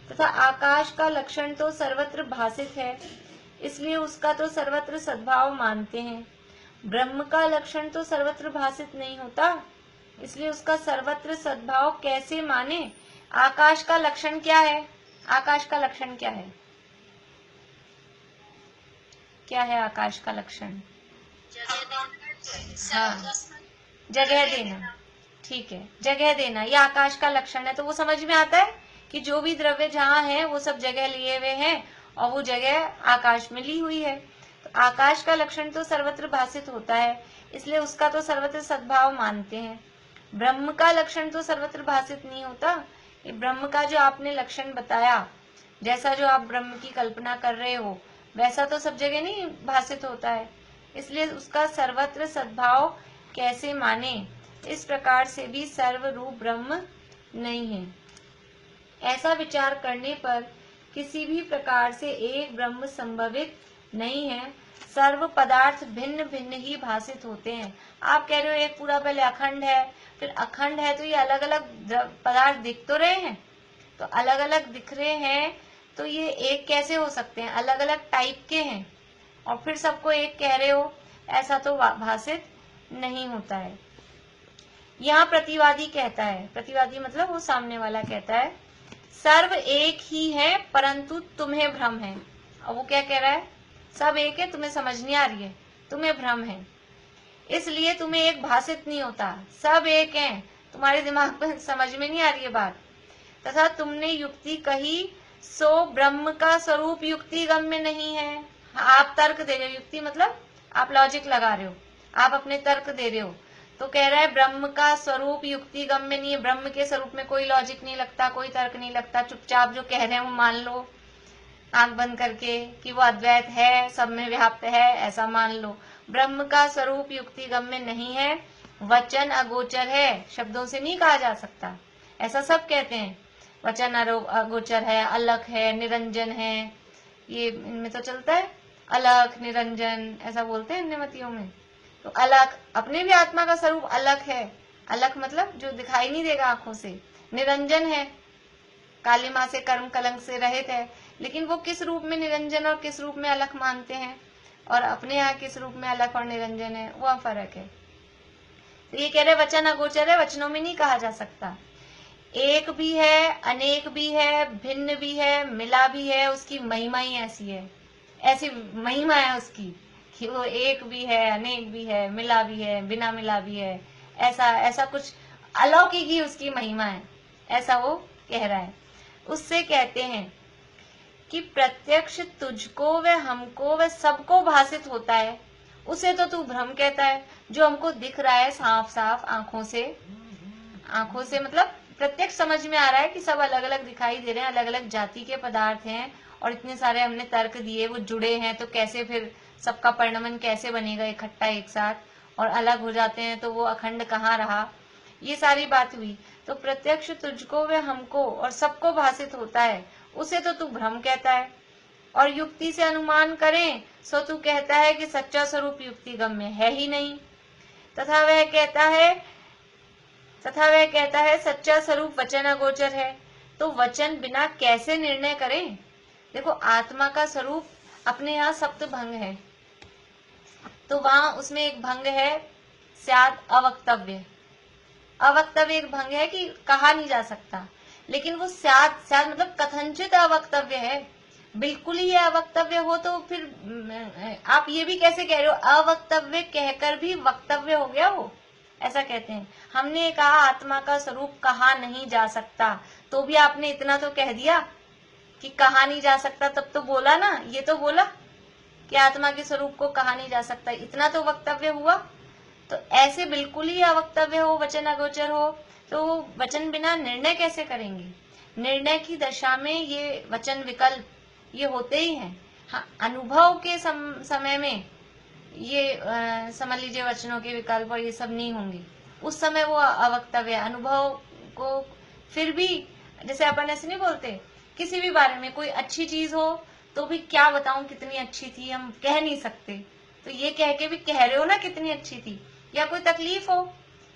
तथा आकाश का लक्षण तो सर्वत्र भासित है, इसलिए उसका तो सर्वत्र सद्भाव मानते हैं। ब्रह्म का लक्षण तो सर्वत्र भासित नहीं होता, इसलिए उसका सर्वत्र सद्भाव कैसे माने। आकाश का लक्षण क्या है? आकाश का लक्षण क्या है? क्या है आकाश का लक्षण? हाँ, जगह देना। ठीक है, जगह देना, ये आकाश का लक्षण है। तो वो समझ में आता है कि जो भी द्रव्य जहाँ है वो सब जगह लिए हुए हैं और वो जगह आकाश में ली हुई है। तो आकाश का लक्षण तो सर्वत्र भासित होता है, इसलिए उसका तो सर्वत्र सद्भाव मानते हैं। ब्रह्म का लक्षण तो सर्वत्र भासित नहीं होता। ये ब्रह्म का जो आपने लक्षण बताया, जैसा जो आप ब्रह्म की कल्पना कर रहे हो, वैसा तो सब जगह नहीं भासित होता है, इसलिए उसका सर्वत्र सद्भाव कैसे माने। इस प्रकार से भी सर्वरूप ब्रह्म नहीं है। ऐसा विचार करने पर किसी भी प्रकार से एक ब्रह्म संभवित नहीं है। सर्व पदार्थ भिन्न भिन्न ही भासित होते हैं। आप कह रहे हो एक पूरा पहले अखंड है, फिर अखंड है तो ये अलग अलग पदार्थ दिख तो रहे हैं, तो अलग अलग दिख रहे हैं तो ये एक कैसे हो सकते हैं? अलग अलग टाइप के हैं और फिर सबको एक कह रहे हो, ऐसा तो भाषित नहीं होता है। यहाँ प्रतिवादी कहता है, प्रतिवादी मतलब वो सामने वाला कहता है, सर्व एक ही है परंतु तुम्हें भ्रम है। अब वो क्या कह रहा है, सब एक है, तुम्हें समझ नहीं आ रही है, तुम्हें भ्रम है, इसलिए तुम्हें एक भाषित नहीं होता। सब एक हैं, तुम्हारे दिमाग में समझ में नहीं आ रही है बात। तथा तुमने युक्ति कही सो ब्रह्म का स्वरूप युक्ति गम्य नहीं है। आप तर्क दे रहे हो, युक्ति मतलब आप लॉजिक लगा रहे हो, आप अपने तर्क दे रहे हो। तो कह रहा है ब्रह्म का स्वरूप युक्ति गम्य नहीं है, ब्रह्म के स्वरूप में कोई लॉजिक नहीं लगता, कोई तर्क नहीं लगता, चुपचाप जो कह रहे हैं वो मान लो, आंख बंद करके कि वो अद्वैत है, सब में व्याप्त है, ऐसा मान लो। ब्रह्म का स्वरूप युक्ति गम्य नहीं है, वचन अगोचर है, शब्दों से नहीं कहा जा सकता, ऐसा सब कहते हैं। वचन अगोचर है, अलख है, निरंजन है, ये इनमें तो चलता है, अलख निरंजन ऐसा बोलते हैं निमतियों में। तो अलख, अपने भी आत्मा का स्वरूप अलख है, अलख मतलब जो दिखाई नहीं देगा आंखों से, निरंजन है, कालिमा से कर्म कलंक से रहित है, लेकिन वो किस रूप में निरंजन और किस रूप में अलख मानते हैं, और अपने यहाँ किस रूप में अलख और निरंजन है, वह फर्क है। तो ये कह रहे वचन अगोचर है, वचनों में नहीं कहा जा सकता। एक भी है, अनेक भी है, भिन्न भी है, मिला भी है, उसकी महिमा ही ऐसी है, ऐसी महिमा है उसकी कि वो एक भी है, अनेक भी है, मिला भी है, बिना मिला भी है, ऐसा ऐसा कुछ अलौकिक ही उसकी महिमा है, ऐसा वो कह रहा है। उससे कहते हैं कि प्रत्यक्ष तुझको व हमको व सबको भाषित होता है, उसे तो तू भ्रम कहता है। जो हमको दिख रहा है साफ साफ आंखों से मतलब प्रत्यक्ष समझ में आ रहा है कि सब अलग अलग दिखाई दे रहे हैं, अलग अलग जाति के पदार्थ हैं, और इतने सारे हमने तर्क दिए, वो जुड़े हैं, तो कैसे फिर सबका परिणमन कैसे बनेगा इकट्ठा एक साथ, और अलग हो जाते हैं तो वो अखंड कहाँ रहा, ये सारी बात हुई। तो प्रत्यक्ष तुझको व हमको और सबको भाषित होता है, उसे तो तू भ्रम कहता है। और युक्ति से अनुमान करें सो तू कहता है कि सच्चा स्वरूप युक्ति गम्य है ही नहीं। तथा वह कहता है सच्चा स्वरूप वचन अगोचर है, तो वचन बिना कैसे निर्णय करें। देखो आत्मा का स्वरूप अपने यहाँ सप्त भंग है, तो वहां उसमें एक भंग है स्याद अवक्तव्य। अवक्तव्य एक भंग है कि कहा नहीं जा सकता, लेकिन वो स्याद मतलब कथनचित अवक्तव्य है। बिल्कुल ही अवक्तव्य हो तो फिर आप ये भी कैसे कह रहे हो, अवक्तव्य कहकर भी वक्तव्य हो गया वो, ऐसा कहते हैं। हमने कहा आत्मा का स्वरूप कहा नहीं जा सकता, तो भी आपने इतना तो कह दिया कि कहा नहीं जा सकता, तब तो बोला ना, ये तो बोला कि आत्मा के स्वरूप को कहा नहीं जा सकता, इतना तो वक्तव्य हुआ। तो ऐसे बिल्कुल ही अवक्तव्य हो, वचन अगोचर हो, तो वचन बिना निर्णय कैसे करेंगे। निर्णय की दशा में ये वचन विकल्प ये होते ही हैं। हाँ, अनुभव के समय में ये समझ लीजिए वचनों के विकल्प और ये सब नहीं होंगे, उस समय वो अवक्तव्य। अनुभव को फिर भी जैसे अपन ऐसे नहीं बोलते, किसी भी बारे में कोई अच्छी चीज हो तो भी क्या बताऊं कितनी अच्छी थी, हम कह नहीं सकते, तो ये कह के भी कह रहे हो ना कितनी अच्छी थी। या कोई तकलीफ हो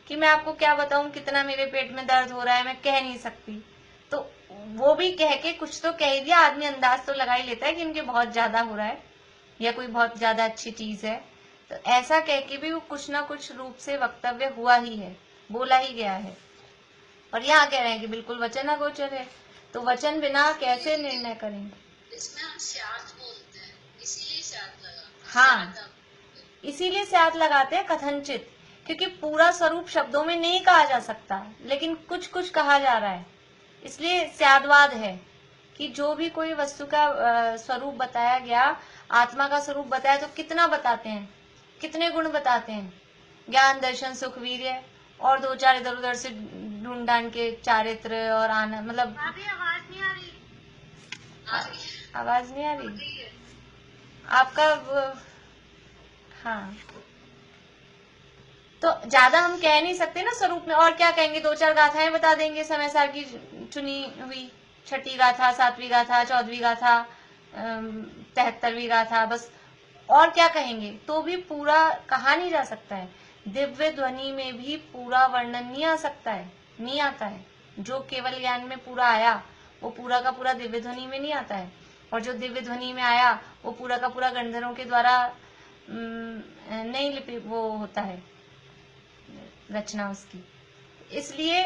कि मैं आपको क्या बताऊं कितना मेरे पेट में दर्द हो रहा है, मैं कह नहीं सकती, तो वो भी कह के कुछ तो कह दिया, आदमी अंदाज तो लगा ही लेता है कि इनके बहुत ज्यादा हो रहा है या कोई बहुत ज्यादा अच्छी चीज है। तो ऐसा कह के भी वो कुछ ना कुछ रूप से वक्तव्य हुआ ही है, बोला ही गया है। और यहाँ कह रहे हैं कि बिल्कुल वचन अगोचर है, तो वचन बिना कैसे निर्णय करें। इसमें हम स्याद बोलते हैं, इसीलिए स्याद लगाते हैं। हाँ, इसीलिए स्याद लगाते हैं कथनचित, क्योंकि पूरा स्वरूप शब्दों में नहीं कहा जा सकता, लेकिन कुछ कुछ कहा जा रहा है, इसलिए स्यादवाद है कि जो भी कोई वस्तु का स्वरूप बताया गया, आत्मा का स्वरूप बताया, तो कितना बताते हैं, कितने गुण बताते हैं, ज्ञान दर्शन सुख वीर्य, और दो चार इधर उधर से ढूंढ ढांड के चारित्र और आनंद, मतलब आवाज नहीं आ रही, आवाज नहीं आ रही आपका। हाँ, तो ज्यादा हम कह नहीं सकते ना स्वरूप में, और क्या कहेंगे, दो चार गाथाएं बता देंगे समय सार की चुनी हुई, छठी गाथा, सातवीं गाथा, 14वीं गाथा, 73वीं गाथा, बस, और क्या कहेंगे, तो भी पूरा कहा नहीं जा सकता है। दिव्य ध्वनि में भी पूरा वर्णन नहीं आ सकता है, नहीं आता है। जो केवल ज्ञान में पूरा आया वो पूरा का पूरा दिव्य ध्वनि में नहीं आता है, और जो दिव्य ध्वनि में आया वो पूरा का पूरा गंधर्वों के द्वारा नहीं लिपि वो होता है रचना उसकी, इसलिए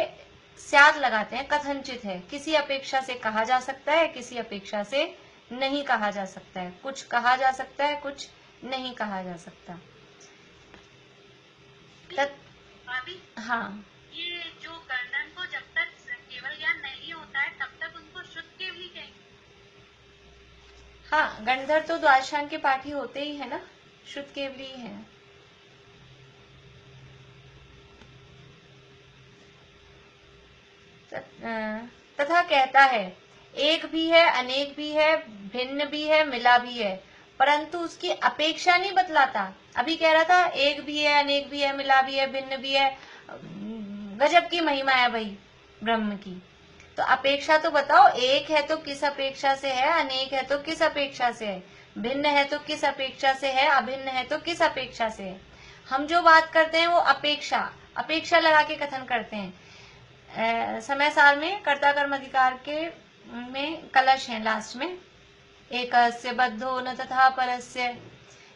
स्याद लगाते हैं। कथनचित है, किसी अपेक्षा से कहा जा सकता है, किसी अपेक्षा से नहीं कहा जा सकता है। कुछ कहा जा सकता है, कुछ नहीं कहा जा सकता। भाभी, हाँ, ये जो गणन को जब तक केवल ज्ञान नहीं होता है तब तक उनको शुद्ध केवली कहेंगे। हाँ, गणधर तो द्वादशांग के पाठी होते ही है ना, शुद्ध केवली ही है। तथा कहता है, एक भी है, अनेक भी है, भिन्न भी है, मिला भी है, परंतु उसकी अपेक्षा नहीं बतलाता। अभी कह रहा था एक भी है, अनेक भी है, मिला भी है, भिन्न भी है, गजब की महिमा है भाई ब्रह्म की। तो अपेक्षा तो बताओ, एक है तो किस अपेक्षा से है, अनेक है तो किस अपेक्षा से है, भिन्न है तो किस अपेक्षा से है, अभिन्न है तो किस अपेक्षा से है। हम जो बात करते हैं वो अपेक्षा लगा के कथन करते हैं। समय सार में कर्ता कर्म अधिकार के में कलश है लास्ट में, एक बद्धो न तथा परस्य,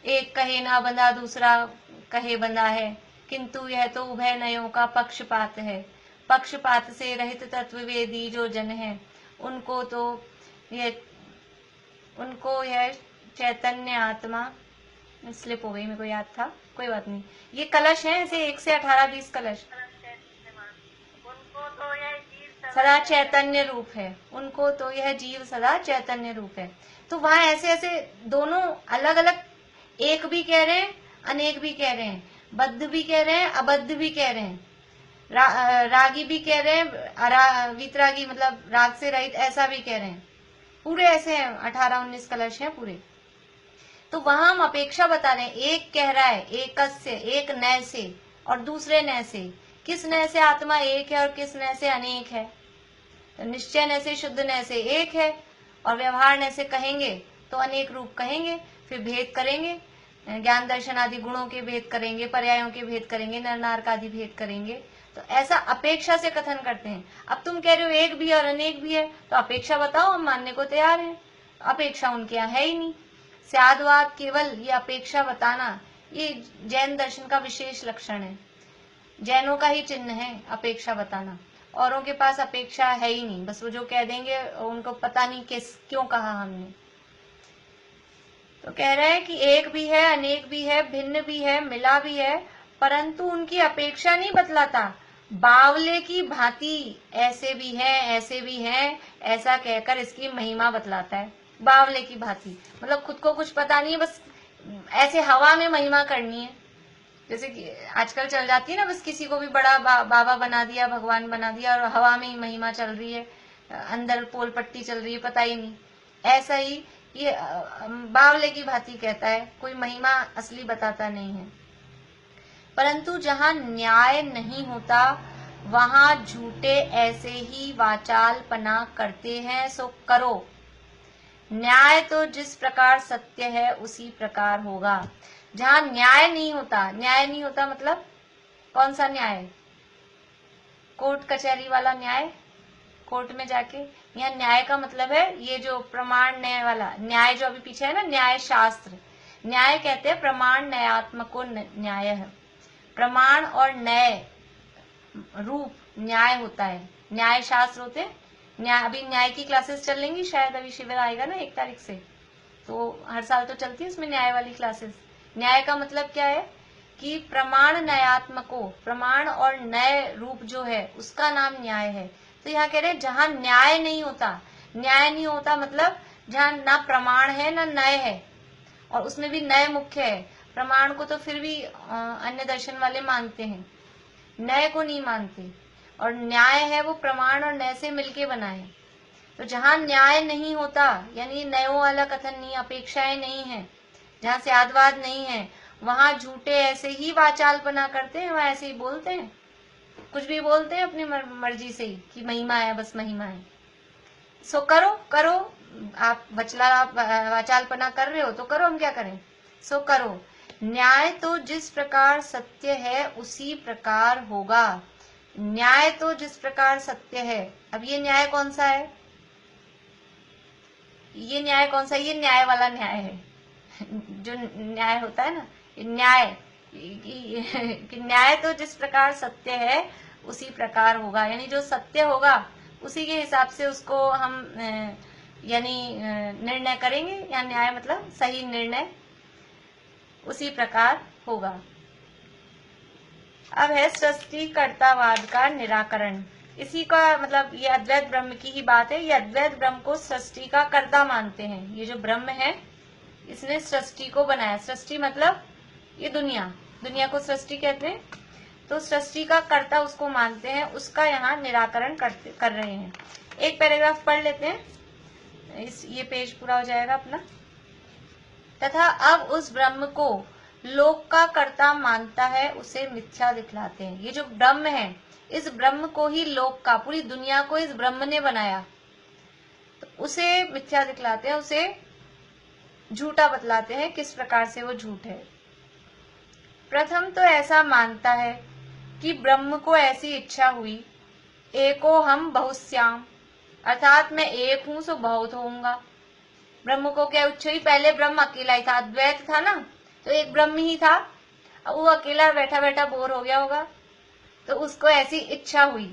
एक कहे ना बंधा दूसरा कहे बंधा है, किंतु यह तो उभय नयों का पक्षपात है। पक्षपात से रहित तत्ववेदी जो जन है, उनको यह चैतन्य आत्मा, स्लिप हो गई, मेरे को याद था, कोई बात नहीं। ये कलश है, ऐसे 1 से 18-20 कलश। उनको तो यह जीव सदा चैतन्य रूप है, उनको तो यह जीव सदा चैतन्य रूप है। तो वहां ऐसे ऐसे दोनों अलग अलग, एक भी कह रहे हैं, अनेक भी कह रहे हैं, बद्ध भी कह रहे हैं, अबद्ध भी कह रहे हैं, रागी भी कह रहे हैं, वीतरागी मतलब राग से रहित ऐसा भी कह रहे हैं। पूरे ऐसे हैं, 18-19 कलश हैं पूरे। तो वहां हम अपेक्षा बता रहे हैं, एक कह रहा है एकस्य, एक नय से और दूसरे नय से। किस नय से आत्मा एक है और किस नय से अनेक है? तो निश्चय नय से, शुद्ध नय से एक है, और व्यवहार नय से कहेंगे तो अनेक रूप कहेंगे। फिर भेद करेंगे, ज्ञान दर्शन आदि गुणों के भेद करेंगे, पर्यायों के भेद करेंगे, नर नारक आदि भेद करेंगे। तो ऐसा अपेक्षा से कथन करते हैं। अब तुम कह रहे हो एक भी और अनेक भी है, तो अपेक्षा बताओ, हम मानने को तैयार हैं। अपेक्षा उनके यहाँ है ही नहीं। स्यादवाद केवल ये अपेक्षा बताना, ये जैन दर्शन का विशेष लक्षण है, जैनों का ही चिन्ह है अपेक्षा बताना। औरों के पास अपेक्षा है ही नहीं, बस वो जो कह देंगे उनको पता नहीं क्यों कहा हमने। तो कह रहे हैं कि एक भी है, अनेक भी है, भिन्न भी है, मिला भी है, परंतु उनकी अपेक्षा नहीं बतलाता। बावले की भांति ऐसे भी हैं, ऐसे भी हैं, ऐसा कहकर इसकी महिमा बतलाता है। बावले की भांति मतलब खुद को कुछ पता नहीं है, बस ऐसे हवा में महिमा करनी है। जैसे कि आजकल चल जाती है ना, बस किसी को भी बड़ा बाबा बना दिया, भगवान बना दिया, और हवा में ही महिमा चल रही है, अंदर पोल पट्टी चल रही है, पता ही नहीं। ऐसा ही ये बावले की भांति कहता है, कोई महिमा असली बताता नहीं है। परंतु जहाँ न्याय नहीं होता वहां झूठे ऐसे ही वाचालपना करते हैं, सो करो। न्याय तो जिस प्रकार सत्य है उसी प्रकार होगा। जहाँ न्याय नहीं होता मतलब कौन सा न्याय? कोर्ट कचहरी वाला न्याय, कोर्ट में जाके। यहाँ न्याय का मतलब है ये जो प्रमाण न्याय वाला न्याय जो अभी पीछे है ना, न्याय शास्त्र। न्याय कहते हैं प्रमाण न्यायात्मको न्याय है। प्रमाण और न्याय रूप न्याय होता है, न्याय शास्त्र होते हैं। अभी न्याय की क्लासेस चलेंगी शायद, अभी शिविर आएगा ना 1 तारीख से, तो हर साल तो चलती है इसमें न्याय वाली क्लासेस। न्याय का मतलब क्या है कि प्रमाण न्यायात्मको, प्रमाण और न्याय रूप जो है उसका नाम न्याय है। तो यहाँ कह रहे हैं जहाँ न्याय नहीं होता मतलब जहाँ ना प्रमाण है ना न्याय है, और उसमें भी न्याय मुख्य है। प्रमाण को तो फिर भी अन्य दर्शन वाले मानते हैं, न्याय को नहीं मानते। और न्याय है वो प्रमाण और न्याय से मिलके बना है। तो जहाँ न्याय नहीं होता, यानी न्यायों वाला कथन नहीं, अपेक्षाएं नहीं है, जहाँ स्यादवाद नहीं है, वहां झूठे ऐसे ही वाचालपना करते हैं, वहां ऐसे ही बोलते हैं, कुछ भी बोलते हैं अपनी मर्जी से ही कि महिमा है, बस महिमा है। सो करो, आप वाचालपना कर रहे हो तो करो, हम क्या करें। सो करो। न्याय तो जिस प्रकार सत्य है उसी प्रकार होगा। न्याय तो जिस प्रकार सत्य है। अब ये न्याय कौन सा है? ये न्याय वाला न्याय है जो न्याय होता है ना, न्याय कि न्याय तो जिस प्रकार सत्य है उसी प्रकार होगा, यानी जो सत्य होगा उसी के हिसाब से उसको हम यानी निर्णय करेंगे, या न्याय मतलब सही निर्णय, उसी प्रकार होगा। अब है सृष्टिकर्तावाद का निराकरण। इसी का मतलब ये अद्वैत ब्रह्म की ही बात है। ये अद्वैत ब्रह्म को सृष्टि का कर्ता मानते हैं। ये जो ब्रह्म है इसने सृष्टि को बनाया। सृष्टि मतलब ये दुनिया को सृष्टि कहते हैं। तो सृष्टि का कर्ता उसको मानते हैं, उसका यहाँ निराकरण कर रहे हैं। एक पैराग्राफ पढ़ लेते हैं, ये पेज पूरा हो जाएगा अपना। तथा अब उस ब्रह्म को लोक का कर्ता मानता है, उसे मिथ्या दिखलाते हैं। ये जो ब्रह्म है, इस ब्रह्म को ही लोक का, पूरी दुनिया को इस ब्रह्म ने बनाया, तो उसे मिथ्या दिखलाते हैं, उसे झूठा बतलाते हैं। किस प्रकार से वो झूठ है? प्रथम तो ऐसा मानता है कि ब्रह्म को ऐसी इच्छा हुई, एको हम बहुश्याम, अर्थात मैं एक हूं सो बहुत होऊंगा। ब्रह्म को क्या इच्छा हुई? पहले ब्रह्म अकेला ही था, अद्वैत था ना, तो एक ब्रह्म ही था। अब वो अकेला बैठा बैठा बोर हो गया होगा, तो उसको ऐसी इच्छा हुई,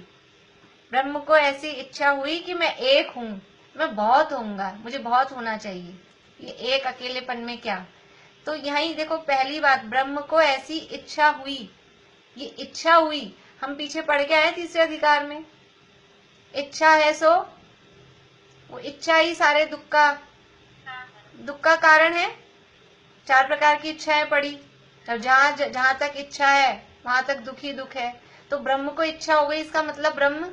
ब्रह्म को ऐसी इच्छा हुई कि मैं एक हूं, मैं बहुत होऊंगा, मुझे बहुत होना चाहिए। ये एक अकेलेपन में क्या? तो यही देखो पहली बात, ब्रह्म को ऐसी इच्छा हुई, ये इच्छा हुई। हम पीछे पढ़ के आए तीसरे अधिकार में, इच्छा है सो, वो इच्छा ही सारे दुख का कारण है। 4 प्रकार की इच्छाएं पड़ी, अब जहां तक इच्छा है वहां तक दुख ही दुख है। तो ब्रह्म को इच्छा हो गई, इसका मतलब ब्रह्म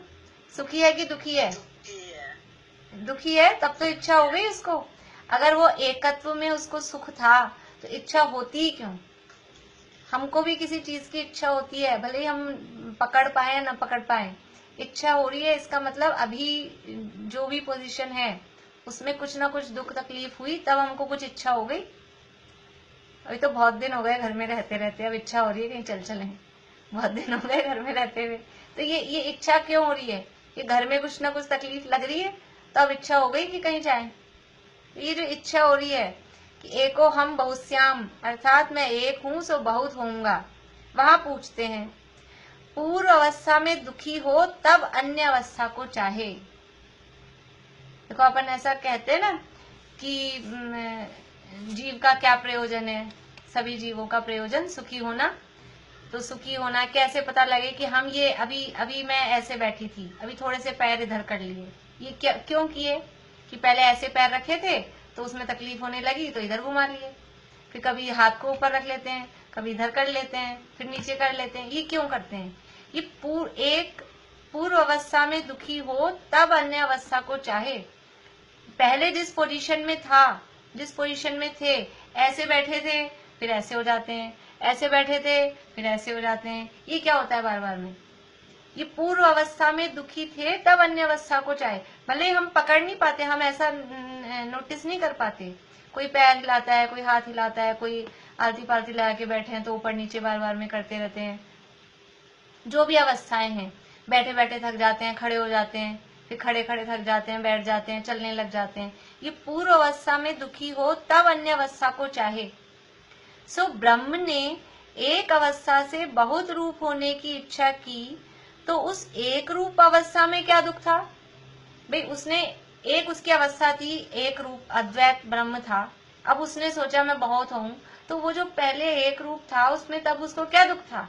सुखी है कि दुखी है? दुखी है, तब तो इच्छा हो गई उसको। अगर वो एकत्व में उसको सुख था तो इच्छा होती ही क्यों? हमको भी किसी चीज की इच्छा होती है, भले ही हम पकड़ पाए या न पकड़ पाए, इच्छा हो रही है। इसका मतलब अभी जो भी पोजीशन है उसमें कुछ ना कुछ दुख तकलीफ हुई, तब हमको कुछ इच्छा हो गई। अभी तो बहुत दिन हो गए घर में रहते रहते, अब इच्छा हो रही है कहीं चल चले, बहुत दिन हो गए घर में रहते हुए। तो ये इच्छा क्यों हो रही है? ये घर में कुछ ना कुछ तकलीफ लग रही है, तो अब इच्छा हो गई कि कहीं जाए। ये जो इच्छा हो रही है कि एको हम बहुश्याम, अर्थात मैं एक हूं सो बहुत होऊंगा, वहां पूछते हैं पूर्व अवस्था में दुखी हो तब अन्य अवस्था को चाहे। देखो अपन ऐसा कहते हैं ना कि जीव का क्या प्रयोजन है? सभी जीवों का प्रयोजन सुखी होना। तो सुखी होना कैसे पता लगे कि हम ये अभी मैं ऐसे बैठी थी, अभी थोड़े से पैर इधर कर लिए, ये क्यों किए? कि पहले ऐसे पैर रखे थे तो उसमें तकलीफ होने लगी तो इधर घुमा लिए, फिर कभी हाथ को ऊपर रख लेते हैं, कभी इधर कर लेते हैं, फिर नीचे कर लेते हैं। ये क्यों करते हैं? ये एक पूर्व अवस्था में दुखी हो तब अन्य अवस्था को चाहे। पहले जिस पोजीशन में था, जिस पोजीशन में थे, ऐसे बैठे थे फिर ऐसे हो जाते हैं, ऐसे बैठे थे फिर ऐसे हो जाते हैं। ये क्या होता है बार बार में? ये पूर्व अवस्था में दुखी थे तब अन्य अवस्था को चाहे। भले हम पकड़ नहीं पाते, हम ऐसा नोटिस नहीं कर पाते, कोई पैर हिलाता है, कोई हाथ हिलाता है, कोई आलती पालती लगा के बैठे हैं तो ऊपर नीचे बार बार में करते रहते हैं। जो भी अवस्थाएं हैं, बैठे बैठे थक जाते हैं, खड़े हो जाते हैं, फिर खड़े खड़े थक जाते हैं, बैठ जाते हैं, चलने लग जाते हैं। ये पूर्व अवस्था में दुखी हो तब अन्य अवस्था को चाहे। सो ब्रह्म ने एक अवस्था से बहुत रूप होने की इच्छा की, तो उस एक रूप अवस्था में क्या दुख था? भाई उसने एक, उसकी अवस्था थी एक रूप, अद्वैत ब्रह्म था। अब उसने सोचा मैं बहुत हूं, तो वो जो पहले एक रूप था उसमें तब उसको क्या दुख था?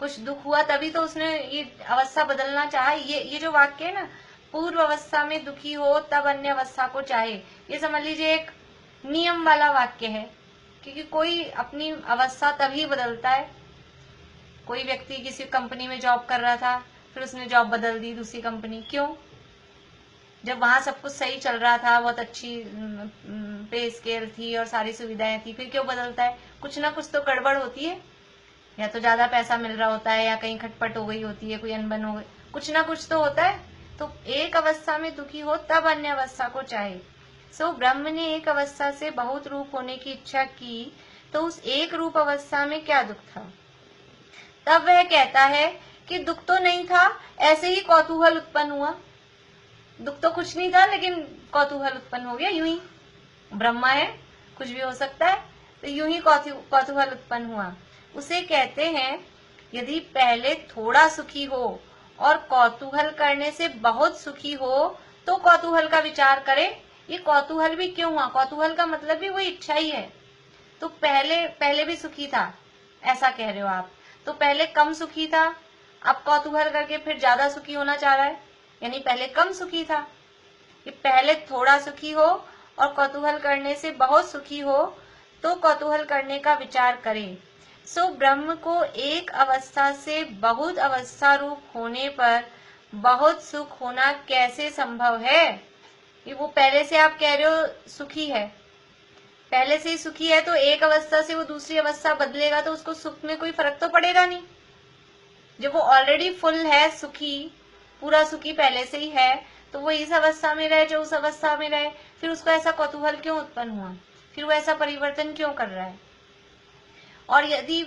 कुछ दुख हुआ, तभी तो उसने ये अवस्था बदलना चाहा। ये जो वाक्य है ना, पूर्व अवस्था में दुखी हो तब अन्य अवस्था को चाहे, ये समझ लीजिए एक नियम वाला वाक्य है, क्योंकि कोई अपनी अवस्था तभी बदलता है। कोई व्यक्ति किसी कंपनी में जॉब कर रहा था, फिर उसने जॉब बदल दी दूसरी कंपनी, क्यों? जब वहां सब कुछ सही चल रहा था, बहुत अच्छी पे स्केल थी और सारी सुविधाएं थी, फिर क्यों बदलता है? कुछ ना कुछ तो गड़बड़ होती है, या तो ज्यादा पैसा मिल रहा होता है, या कहीं खटपट हो गई होती है, कोई अनबन हो गई, कुछ ना कुछ तो होता है। तो एक अवस्था में दुखी हो तब अन्य अवस्था को चाहे। सो ब्रह्म ने एक अवस्था से बहुत रूप होने की इच्छा की, तो उस एक रूप अवस्था में क्या दुख था? तब वह कहता है कि दुख तो नहीं था, ऐसे ही कौतूहल उत्पन्न हुआ। दुख तो कुछ नहीं था, लेकिन कौतूहल उत्पन्न हो गया, यूं ही। ब्रह्मा है, कुछ भी हो सकता है, तो यूं ही कौतूहल उत्पन्न हुआ। उसे कहते हैं यदि पहले थोड़ा सुखी हो और कौतूहल करने से बहुत सुखी हो तो कौतूहल का विचार करे। ये कौतूहल भी क्यों हुआ? कौतूहल का मतलब भी वही इच्छा ही है। तो पहले भी सुखी था ऐसा कह रहे हो आप, तो पहले कम सुखी था, अब कौतूहल करके फिर ज्यादा सुखी होना चाह रहा है, यानी पहले कम सुखी था। कि पहले थोड़ा सुखी हो और कौतूहल करने से बहुत सुखी हो तो कौतूहल करने का विचार करें। सो ब्रह्म को एक अवस्था से बहुत अवस्था रूप होने पर बहुत सुख होना कैसे संभव है? कि वो पहले से आप कह रहे हो सुखी है, पहले से ही सुखी है, तो एक अवस्था से वो दूसरी अवस्था बदलेगा तो उसको सुख में कोई फर्क तो पड़ेगा नहीं। जब वो ऑलरेडी फुल है, सुखी, पूरा सुखी पहले से ही है, तो वो इस अवस्था में रहे जो उस अवस्था में रहे, फिर उसको ऐसा कौतूहल क्यों उत्पन्न हुआ? फिर वो ऐसा परिवर्तन क्यों कर रहा है? और यदि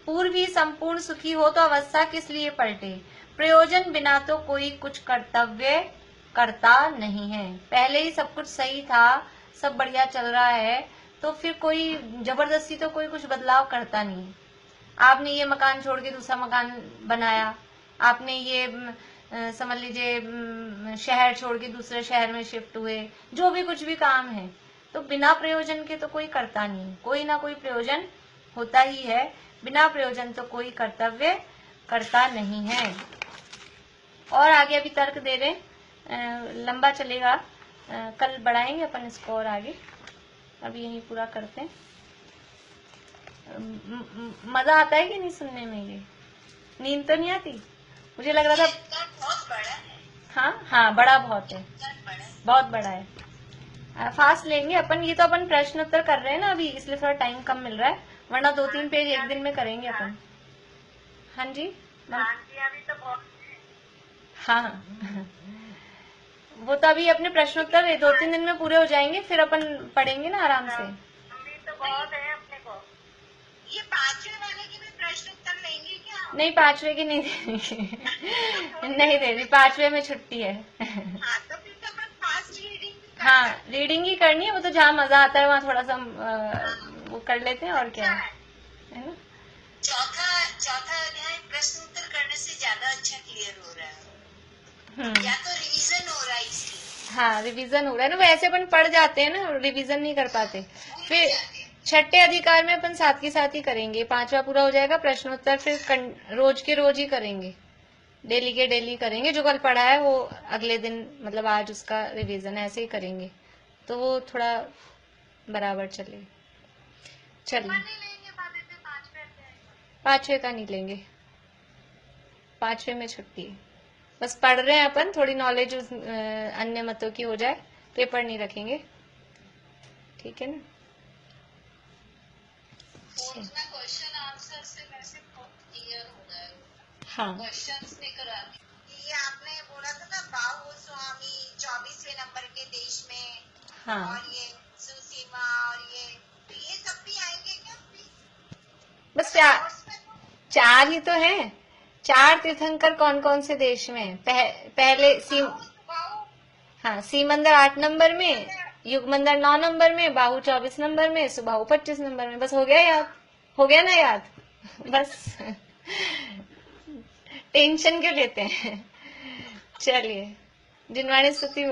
पूर्व ही संपूर्ण सुखी हो तो अवस्था किस लिए पलटे? प्रयोजन बिना तो कोई कुछ कर्तव्य करता नहीं है। पहले ही सब कुछ सही था, सब बढ़िया चल रहा है, तो फिर कोई जबरदस्ती तो कोई कुछ बदलाव करता नहीं है। आपने ये मकान छोड़ के दूसरा मकान बनाया, आपने ये समझ लीजिए शहर छोड़ के दूसरे शहर में शिफ्ट हुए, जो भी कुछ भी काम है तो बिना प्रयोजन के तो कोई करता नहीं, कोई ना कोई प्रयोजन होता ही है। बिना प्रयोजन तो कोई कर्तव्य करता नहीं है। और आगे अभी तर्क दे रहे, लंबा चलेगा, कल बढ़ाएंगे अपन इसको और आगे, अभी यही पूरा करते हैं। मजा आता है कि नहीं सुनने में? ये नींद तो नहीं आती? मुझे लग रहा था बहुत बड़ा है। हाँ बड़ा बहुत है, बहुत बड़ा है। फास्ट लेंगे अपन, ये तो अपन प्रश्न उत्तर कर रहे हैं ना अभी, इसलिए थोड़ा टाइम कम मिल रहा है, वरना 2-3 पेज एक दिन में करेंगे अपन। हाँ जी भी तो बहुत हाँ वो तो अभी अपने प्रश्नोत्तर 2-3 दिन में पूरे हो जाएंगे, फिर अपन पढ़ेंगे ना आराम से। तो बहुत है अपने को। ये 5वें वाले के भी प्रश्न उत्तर लेंगे क्या? नहीं 5वें की नहीं देंगे नहीं दे रही, 5वें में छुट्टी है। हाँ तो फिर तो अपन फास्ट रीडिंग। हाँ रीडिंग ही करनी है, वो तो जहाँ मजा आता है वहाँ थोड़ा सा वो कर लेते हैं, और क्या है ना। चौथा अध्याय प्रश्न उत्तर करने से ज्यादा अच्छा क्लियर हो रहा है, या तो रिवीजन हो रहा है इसलिए। हाँ रिवीजन हो रहा है ना, वो ऐसे अपन पढ़ जाते हैं ना, रिवीजन नहीं कर पाते। फिर छठे अधिकार में अपन साथ के साथ ही करेंगे, 5वां पूरा हो जाएगा, प्रश्नोत्तर फिर रोज के रोज ही करेंगे, डेली के डेली करेंगे। जो कल पढ़ा है वो अगले दिन, मतलब आज उसका रिवीजन ऐसे ही करेंगे, तो वो थोड़ा बराबर चले। चलिए 5वें का नहीं लेंगे, 5वें में छुट्टी है, बस पढ़ रहे हैं अपन, थोड़ी नॉलेज अन्य मतों की हो जाए, पेपर नहीं रखेंगे, ठीक है ना। क्वेश्चन आंसर से वैसे बहुत क्लियर हो रहा है। हाँ क्वेश्चंस नहीं कराने। ये आपने बोला था ना बाहु स्वामी 24वें नंबर के देश में, हाँ और ये सुसीमा और ये सब भी आएंगे क्या? बस 4 ही तो हैं। 4 तीर्थंकर कौन कौन से देश में? पहले हाँ सीमंदर 8 नंबर में, युगमंदर 9 नंबर में, बाहु 24 नंबर में, सुबाहु 25 नंबर में। बस हो गया याद, हो गया ना याद बस टेंशन क्यों लेते हैं। चलिए जिनवाणी स्तुति